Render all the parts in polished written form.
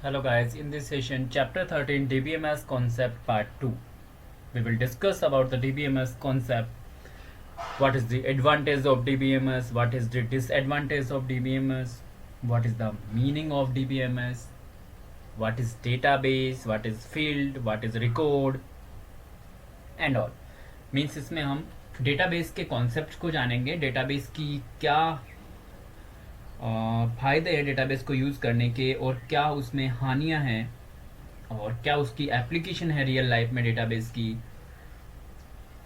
Hello guys, in this session chapter 13 DBMS concept part 2. We will discuss about the DBMS concept. What is the advantage of DBMS, what is the disadvantage of DBMS, what is the meaning of DBMS, what is database, what is field, what is record and all. Means इसमें हम database के concept को जानेंगे, database की क्या फ़ायदे हैं database को यूज़ करने के और क्या उसमें हानियां हैं और क्या उसकी एप्लीकेशन है रियल लाइफ में डेटाबेस की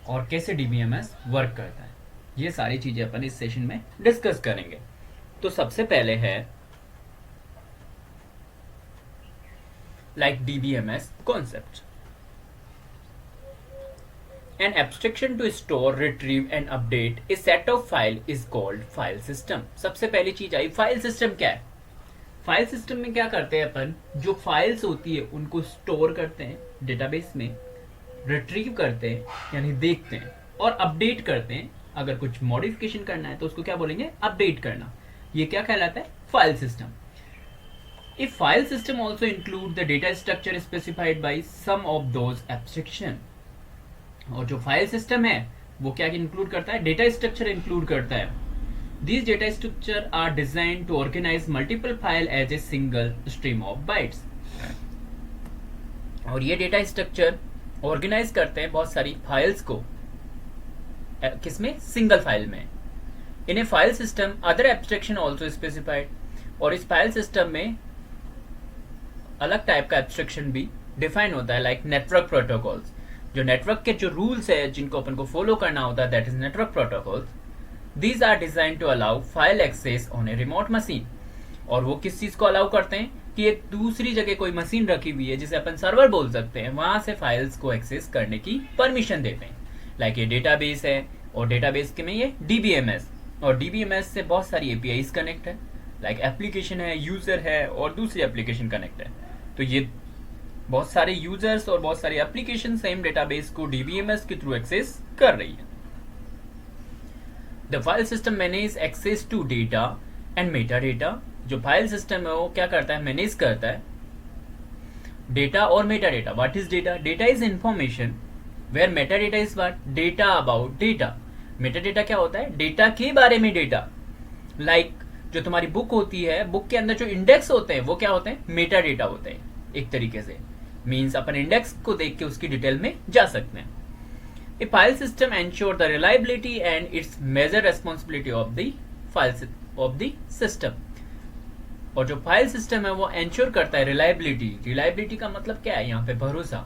और कैसे डीबीएमएस वर्क करता है। ये सारी चीज़ें अपन इस सेशन में डिस्कस करेंगे। तो सबसे पहले है like DBMS concept. An abstraction to store, retrieve and update a set of file is called file system. सबसे पहली चीज आई फाइल सिस्टम क्या है। फाइल सिस्टम में क्या करते हैं अपन, जो फाइल्स होती है उनको स्टोर करते हैं डेटाबेस में, रिट्रीव करते हैं यानी देखते हैं और अपडेट करते हैं। अगर कुछ मॉडिफिकेशन करना है तो उसको क्या बोलेंगे, अपडेट करना। ये क्या कहलाता है, file system. A file system also include the data structure specified by some of those abstraction. और जो फाइल सिस्टम है वो क्या इंक्लूड करता है, डेटा स्ट्रक्चर इंक्लूड करता है। These data structure are design to organise multiple file as a single stream of bytes. और ये डेटा स्ट्रक्चर ऑर्गेनाइज करते हैं बहुत सारी फाइल्स को, किसमें, सिंगल फाइल में। In a file system other abstraction also specified. और इस फाइल सिस्टम में अलग टाइप का एब्स्ट्रैक्शन भी डिफाइन होता है, लाइक नेटवर्क प्रोटोकॉल्स। जो नेटवर्क के जो रूल्स है जिनको अपन को फॉलो करना होता है, that is network protocols. These are design to allow file access on a remote machine. और वो किस चीज को अलाउ करते हैं कि एक दूसरी जगह कोई मशीन रखी हुई है जिसे अपन सर्वर बोल सकते हैं, वहां से फाइल्स को एक्सेस करने की परमिशन देते हैं। लाइक ये डेटाबेस है और डेटाबेस के में ये डीबीएमएस, और डीबीएमएस से बहुत सारी एपीआईज कनेक्ट है, लाइक एप्लीकेशन है, यूजर है और दूसरी एप्लीकेशन कनेक्ट है। तो ये बहुत सारे यूजर्स और बहुत सारी एप्लीकेशन सेम डेटाबेस को डीबीएमएस के थ्रू एक्सेस कर रही है। The file system manage access to data and meta data. जो फाइल सिस्टम है वो क्या करता है, मैनेज करता है डेटा और meta data. What is data? Data is information where meta data is what, data about data. Meta data क्या होता है, डेटा के बारे में डेटा। लाइक जो तुम्हारी बुक होती है, बुक के अंदर जो इंडेक्स होते हैं वो क्या होते हैं, मेटा डेटा होते हैं एक तरीके से। मीन्स अपन इंडेक्स को देख के उसकी डिटेल में जा सकते हैं। A file system ensure the reliability and it's major responsibility of the file of the system. और जो फाइल सिस्टम है वो एंश्योर करता है रिलायबिलिटी। रिलायबिलिटी का मतलब क्या है, यहाँ पे भरोसा,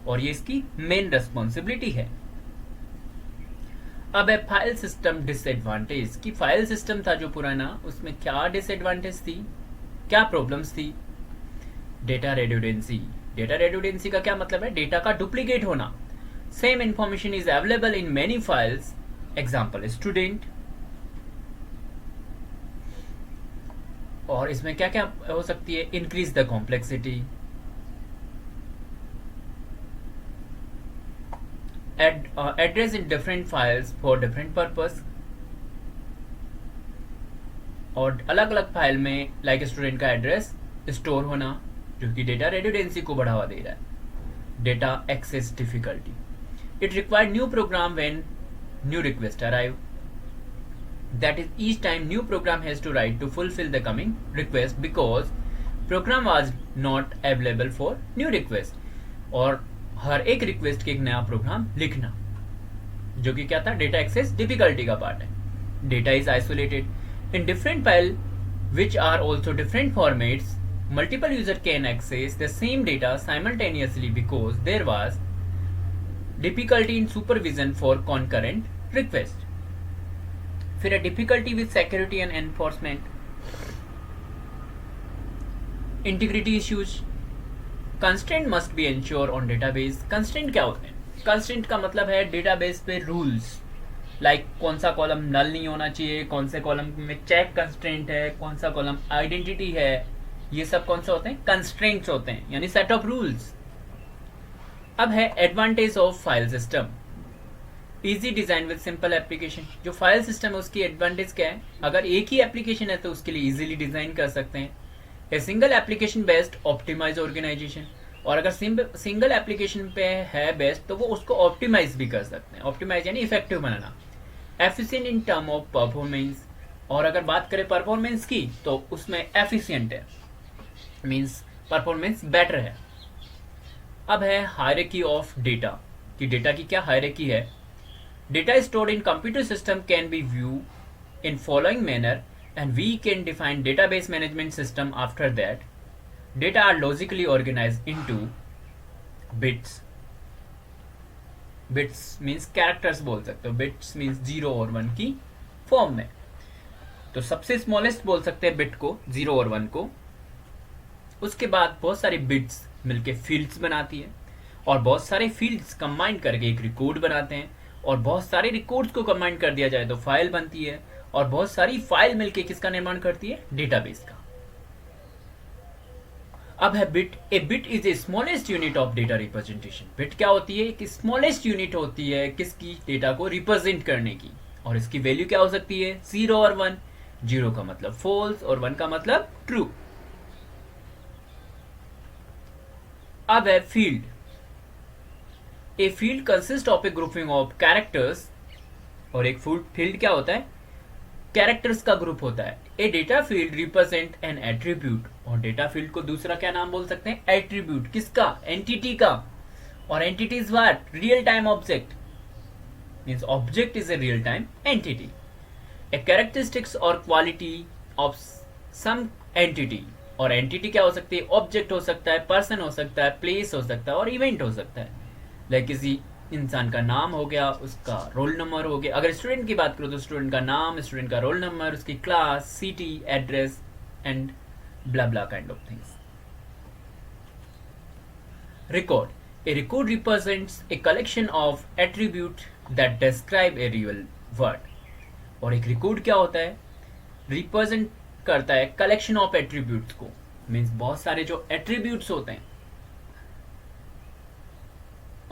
और ये इसकी मेन रेस्पॉन्सिबिलिटी है। अब है फाइल सिस्टम डिसएडवांटेज, कि फाइल सिस्टम था जो पुराना, उसमें क्या डिसएडवांटेज थी, क्या प्रॉब्लम्स थी। Data redundancy. डेटा रेडुडेंसी का क्या मतलब है, डेटा का डुप्लीकेट होना। Same information is available in many files, example student. और इसमें क्या क्या हो सकती है, increase the complexity, address in different files for different purpose. और अलग अलग फाइल में लाइक स्टूडेंट का एड्रेस स्टोर होना, जो कि डेटा रेडुडेंसी को बढ़ावा दे रहा है। Data access difficulty. It required new program when new request arrive. That is each time new program has to write to fulfil the coming request because program was not available for new request. और हर एक request के एक नया programme लिखना, जो कि क्या था, डेटा एक्सेस डिफिकल्टी का पार्ट है। Data is isolated in different file which are also different formats. Multiple user can access the same data simultaneously because there was difficulty in supervision for concurrent request. फिर a difficulty with security and enforcement. Integrity issues. Constraint must be ensured on database. Constraint क्या होते हैं? Constraint का मतलब है database पे rules. Like कौन सा कॉलम नल नहीं होना चाहिए, कौन से कॉलम में चेक कंस्ट्रेंट है, कौन सा कॉलम आइडेंटिटी है, ये सब कौन से होते हैं, कंस्ट्रेंट्स होते हैं, यानी सेट ऑफ रूल्स। अब है advantage of file system. Easy design with simple application. जो फाइल सिस्टम है उसकी एडवांटेज क्या है, अगर एक ही एप्लीकेशन है तो उसके लिए इजीली डिजाइन कर सकते हैं। A single application based optimise organisation, और अगर सिंगल एप्लीकेशन पे है बेस्ड तो वो उसको ऑप्टिमाइज भी कर सकते हैं। ऑप्टिमाइज यानी effective banana. Efficient in term of performance, और अगर बात करें परफॉर्मेंस की तो उसमें एफिशिएंट है, मींस परफॉर्मेंस बेटर है। अब है हायरार्की ऑफ डेटा, कि डेटा की क्या हायरार्की है। Data stored in computer system can be view in following manner, and we can define database management system after that. Data are logically organized into bits. Bits means characters बोल सकते हो, bits means 0 और 1 की form में। तो सबसे smallest बोल सकते हैं बिट को, 0 और 1 को। उसके बाद बहुत सारी बिट्स मिलके फील्ड्स बनाती है, और बहुत सारे फील्ड्स कंबाइन करके एक रिकॉर्ड बनाते हैं, और बहुत सारे रिकॉर्ड्स को कंबाइन कर दिया जाए तो फाइल बनती है, और बहुत सारी फाइल मिलके किसका निर्माण करती है, डेटाबेस का। अब है bit. A bit is a smallest unit of data representation. Bit क्या होती है, एक स्मॉलेस्ट यूनिट होती है किसकी, डेटा को रिप्रेजेंट करने की, और इसकी वैल्यू क्या हो सकती है, 0 और 1। 0 का मतलब फॉल्स और 1 का मतलब ट्रू। अब है field. A field consist of A grouping of characters, और एक फील्ड क्या होता है, कैरेक्टर्स का ग्रुप होता है। A data field represent an attribute, और डेटा फील्ड को दूसरा क्या नाम बोल सकते हैं, एट्रीब्यूट। किसका, एंटिटी का। और entity is what, real time object, means object is a real time entity. A characteristics और क्वालिटी ऑफ सम एंटिटी, और एंटिटी क्या हो सकती है, ऑब्जेक्ट हो सकता है, पर्सन हो सकता है, प्लेस हो सकता है, और इवेंट हो सकता है। लाइक किसी इंसान का नाम हो गया, उसका रोल नंबर हो गया। अगर स्टूडेंट की बात करो तो स्टूडेंट का नाम, स्टूडेंट का रोल नंबर, उसकी class, city, address and blah blah kind of things. Record. A record represents A collection of attribute that describe a real word. और एक रिकॉर्ड क्या होता है, रिप्रेजेंट करता है कलेक्शन ऑफ एट्रीब्यूट्स को, मीन्स बहुत सारे जो एट्रीब्यूट्स होते हैं,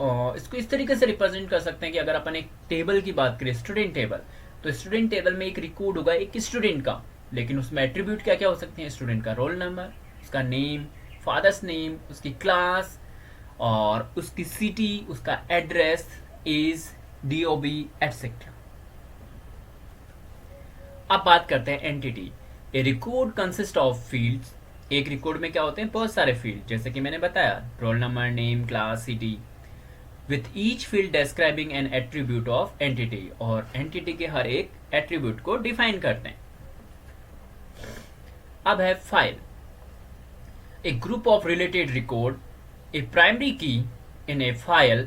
और इसको इस तरीके से रिप्रेजेंट कर सकते हैं कि अगर अपन एक टेबल की बात करें, स्टूडेंट टेबल, तो स्टूडेंट टेबल में एक रिकॉर्ड होगा एक स्टूडेंट का, लेकिन उसमें एट्रीब्यूट क्या क्या हो सकते हैं, स्टूडेंट का रोल नंबर, उसका नेम, फादर्स नेम, उसकी क्लास, और उसकी सिटी, उसका एड्रेस, एज, डीओबी एटसेट्रा। अब बात करते हैं entity. A record consist of fields. एक रिकॉर्ड में क्या होते हैं, बहुत सारे फील्ड, जैसे कि मैंने बताया, roll number, name, class, city, with each field describing an attribute of entity, और entity के हर एक attribute को define करते हैं। अब है file. A group of related record, a primary key in a file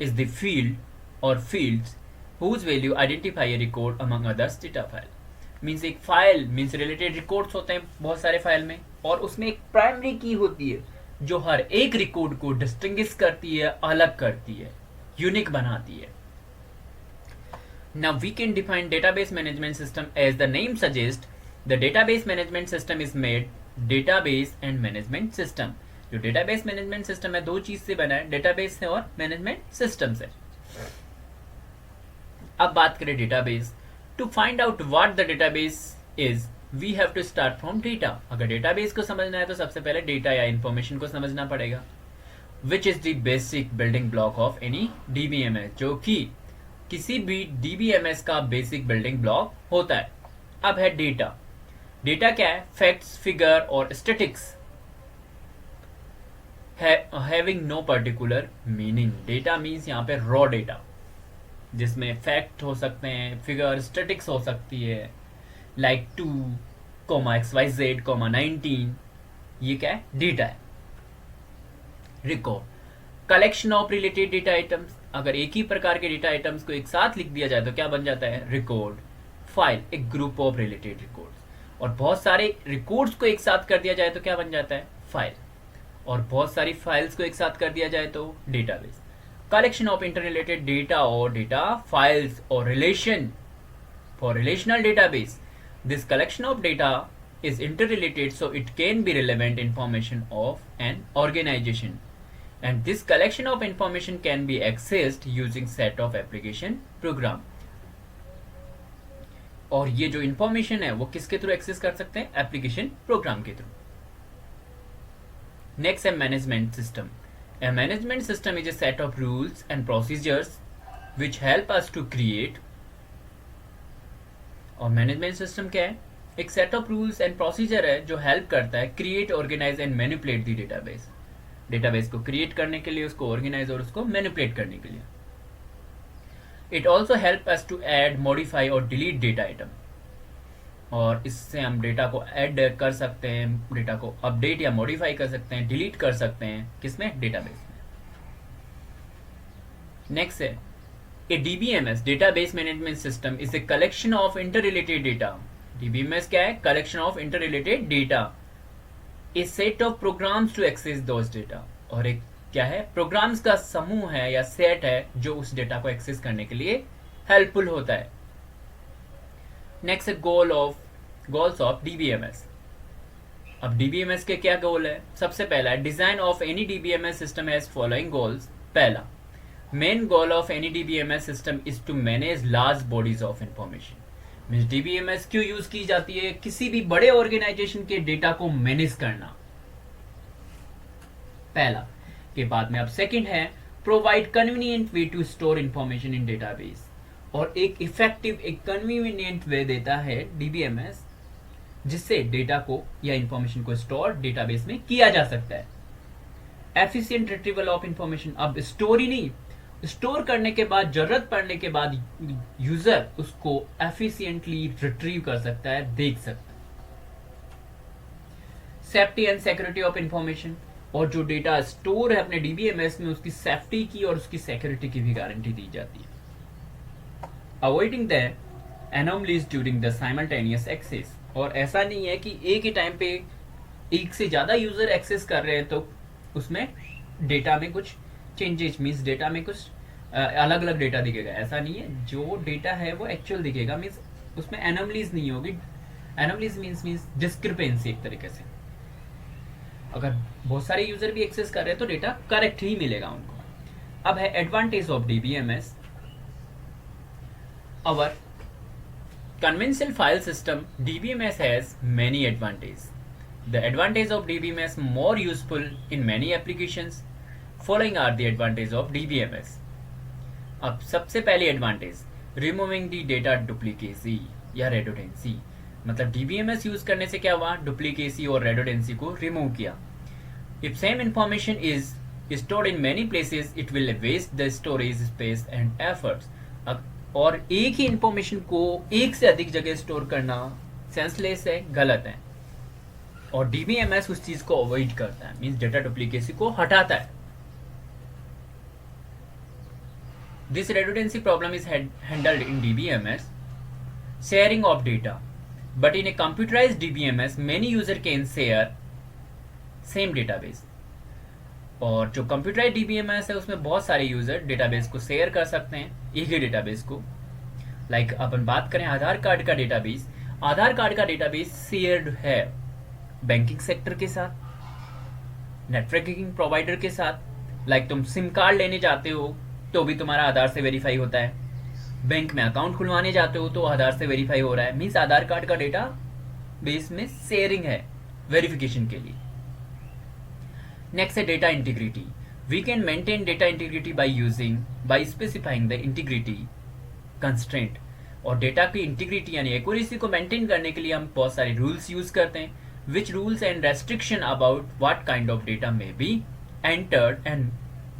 is the field or fields whose value identify a record among others data file. Means एक file means related records होते हैं बहुत सारे file में, और उसमें एक primary की होती है जो हर एक रिकॉर्ड को डिस्टिंग्विश करती है, अलग करती है, यूनिक बनाती है। Now we can define database management system as the name suggests. The database management system is made database and management system. जो database management system है, दो चीज से बना है, database से और management system से। अब बात करें database। To find out what the database is, we have to start from data. अगर database को समझना है तो सबसे पहले data या information को समझना पड़ेगा, which is the basic building block of any DBMS, जो कि किसी भी DBMS का बेसिक बिल्डिंग ब्लॉक होता है। अब है डेटा। डेटा क्या है, फैक्ट्स, फिगर और statics having no particular meaning. Data means यहाँ पे रॉ डेटा, जिसमें फैक्ट हो सकते हैं, फिगर, स्टैटिक्स हो सकती है, लाइक 2,XYZ, 19, ये क्या है, डेटा है। Record, collection of related data items. अगर एक ही प्रकार के डेटा आइटम्स को एक साथ लिख दिया जाए तो क्या बन जाता है, रिकॉर्ड। फाइल, एक ग्रुप ऑफ रिलेटेड रिकॉर्ड्स, और बहुत सारे रिकॉर्ड्स को एक साथ कर दिया जाए तो क्या बन जाता है, फाइल। और बहुत सारी फाइल्स को एक साथ कर दिया जाए तो database. Collection of interrelated data और डेटा फाइल्स और relation for relational database. This collection of data is interrelated, so it can be relevant information of an organization, and this collection of information can be accessed using set of application program. और ये जो information है वो किसके through access कर सकते हैं? Application program के थ्रू। नेक्स्ट है management system. A management system is a set of rules and procedures which help us to create। और मैनेजमेंट सिस्टम क्या है? एक set of rules and procedure है जो हेल्प करता है create, organise and manipulate the database. Database को create करने के लिए, उसको ऑर्गेनाइज और उसको मैनिपुलेट करने के लिए। It also help us to add, modify और डिलीट डेटा आइटम। और इससे हम डेटा को ऐड कर सकते हैं, डेटा को अपडेट या मॉडिफाई कर सकते हैं, डिलीट कर सकते हैं। किसमें? डेटाबेस में। नेक्स्ट है a DBMS, database management system, is a collection of interrelated data. DBMS क्या है? Collection of interrelated data. A set of programs to access those data. और एक क्या है? प्रोग्राम्स का समूह है या सेट है जो उस डेटा को एक्सेस करने के लिए हेल्पफुल होता है। नेक्स्ट है गोल्स ऑफ डीबीएमएस। अब डीबीएमएस के क्या गोल है? सबसे पहला है design of any DBMS system has following goals. पहला, main goal of any DBMS system is to manage large bodies of information. Means DBMS क्यों यूज की जाती है? किसी भी बड़े ऑर्गेनाइजेशन के डेटा को मैनेज करना, पहला। के बाद में अब सेकंड है provide convenient way to store information in database. और एक इफेक्टिव, एक कन्वीनियंट वे देता है डीबीएमएस जिससे डेटा को या इंफॉर्मेशन को स्टोर डेटाबेस में किया जा सकता है। Efficient retrieval of information. अब स्टोर ही नहीं, स्टोर करने के बाद, जरूरत पड़ने के बाद यूजर उसको एफिशिएंटली रिट्रीव कर सकता है, देख सकता है। Safety and security of information. और जो डेटा स्टोर है अपने डीबीएमएस में, उसकी सेफ्टी की और उसकी सिक्योरिटी की भी गारंटी दी जाती है। Avoiding the anomalies during the simultaneous access. और ऐसा नहीं है कि एक ही टाइम पे एक से ज्यादा यूजर एक्सेस कर रहे हैं तो उसमें डेटा में कुछ चेंजेस, मीन्स डेटा में कुछ अलग अलग डेटा दिखेगा, ऐसा नहीं है। जो डेटा है वो एक्चुअल दिखेगा, मीन्स उसमें एनोमलीज नहीं होगी। एनोमलीज मीन्स डिस्क्रिपेंसी एक तरीके से। अगर बहुत सारे यूजर भी एक्सेस कर रहे हैं तो डेटा करेक्ट ही मिलेगा उनको। अब है advantage of DBMS. Our conventional file system DBMS has many advantages. The advantage of DBMS more useful in many applications. Following are the advantage of DBMS. अब सबसे पहली advantage, removing the data duplicacy या रेडोडेंसी। मतलब DBMS use करने से क्या हुआ? Duplicacy और रेडोडेंसी को रिमूव किया। If same information is stored in many places, it will waste the storage space and efforts. और एक ही इंफॉर्मेशन को एक से अधिक जगह स्टोर करना सेंसलेस है, गलत है। और डीबीएमएस उस चीज को अवॉइड करता है, मींस डेटा डुप्लीकेसी को हटाता है। This redundancy problem is handled in DBMS sharing of data, but in a computerized DBMS many user can share same database. और जो कंप्यूटराइज्ड डीबीएमएस है उसमें बहुत सारे यूजर डेटाबेस को शेयर कर सकते हैं, एक ही डेटाबेस को। लाइक अपन बात करें आधार कार्ड का डेटाबेस, आधार कार्ड का डेटाबेस शेयर्ड है बैंकिंग सेक्टर के साथ, नेटवर्किंग प्रोवाइडर के साथ। लाइक तुम सिम कार्ड लेने जाते हो तो भी तुम्हारा आधार से वेरीफाई होता है, बैंक में अकाउंट खुलवाने जाते हो तो आधार से वेरीफाई हो रहा है। मीन्स आधार कार्ड का डेटा बेस में शेयरिंग है वेरिफिकेशन के लिए। नेक्स्ट है data integrity. We can maintain data integrity by specifying the integrity constraint. और डेटा की इंटीग्रिटी यानी एक्यूरेसी को मेंटेन करने के लिए हम बहुत सारे रूल्स यूज करते हैं, which rules and restriction about what kind of data may be entered and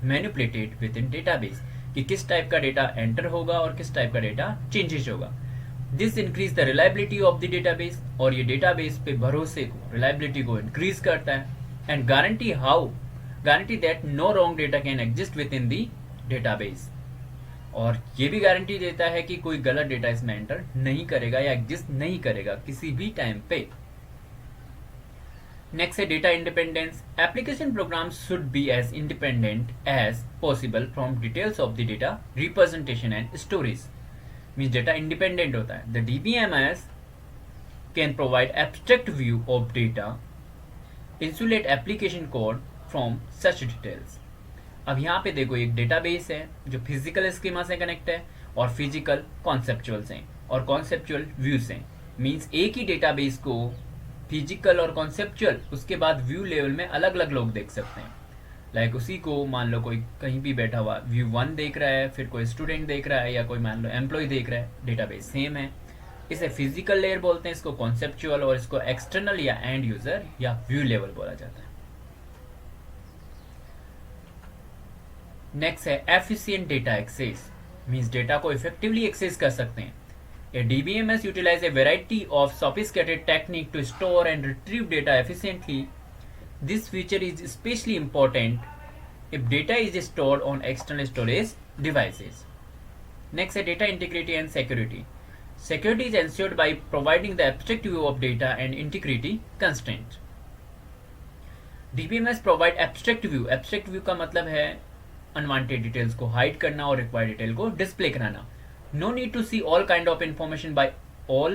manipulated with in database, कि किस टाइप का डेटा एंटर होगा और किस टाइप का डेटा चेंजेस होगा। This increase the reliability of the database. और ये डेटाबेस पे भरोसे को, रिलायबिलिटी को इंक्रीज करता है। And guarantee that no wrong data can exist within the database. और ये भी गारंटी देता है कि कोई गलत डेटा इसमें एंटर नहीं करेगा या एग्जिस्ट नहीं करेगा किसी भी टाइम पे। नेक्स्ट है data independence. Application programs should be as independent as possible from details of the data representation and storage. Means data independent होता है। The DBMS can provide abstract view of data, insulate application code from such details. अब यहाँ पे देखो एक database है जो physical schema से कनेक्ट है और फिजिकल कॉन्सेप्चुअल से। और कॉन्सेप्चुअल व्यू से। मीन्स एक ही डेटाबेस को फिजिकल और कॉन्सेप्चुअल उसके बाद व्यू लेवल में अलग अलग लोग देख सकते हैं। लाइक उसी को मान लो कोई कहीं भी बैठा हुआ व्यू 1 देख रहा है, फिर कोई स्टूडेंट देख रहा है, या कोई मान लो एम्प्लॉय देख रहा है, डेटाबेस सेम है। इसे फिजिकल लेयर बोलते हैं, इसको कॉन्सेप्चुअल, और इसको एक्सटर्नल या एंड यूजर या व्यू लेवल बोला जाता है। नेक्स्ट है efficient data access. Means data को इफेक्टिवली एक्सेस कर सकते हैं। A DBMS utilize a variety of sophisticated technique to store and retrieve data efficiently. This feature is especially important if data is stored on external storage devices. Next is data integrity and security. Security is ensured by providing the abstract view of data and integrity constraints. DBMS provide abstract view. Abstract view का मतलब है unwanted details को hide करना और required detail को display कराना. No need to see all kind of information by all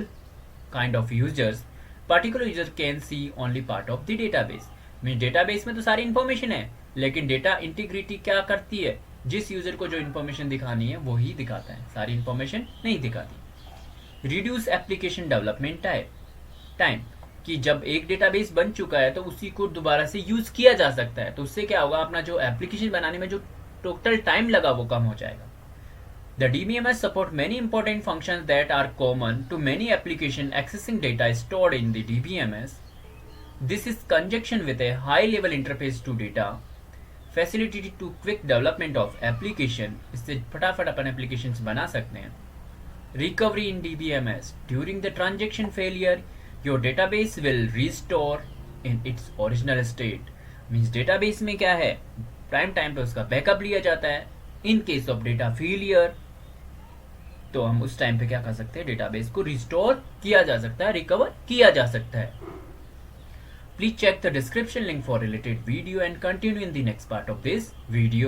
kind of users. Particular user can see only part of the database. Mean database में तो सारी इन्फॉर्मेशन है, लेकिन डेटा इंटीग्रिटी क्या करती है, जिस यूजर को जो इन्फॉर्मेशन दिखानी है वो ही दिखाता है, सारी इन्फॉर्मेशन नहीं दिखाती। रिड्यूस एप्लीकेशन डेवलपमेंट टाइम, कि जब एक डेटाबेस बन चुका है तो उसी को दोबारा से यूज किया जा सकता है, तो उससे क्या होगा, अपना जो एप्लीकेशन बनाने में जो टोटल टाइम लगा वो कम हो जाएगा। The DBMS support many important functions that are common to many applications accessing data stored in the DBMS. This is conjunction with a high-level interface to data, facility to quick development of application. इससे फटाफट अपन applications बना सकते हैं। Recovery in DBMS. During the transaction failure, your database will restore in its original state. Means database में क्या है, prime time पे उसका बैकअप लिया जाता है। In case of data failure, तो हम उस टाइम पे क्या कर सकते हैं, डेटाबेस को रिस्टोर किया जा सकता है, रिकवर किया जा सकता है। Please check the description link for related video and continue in the next part of this video.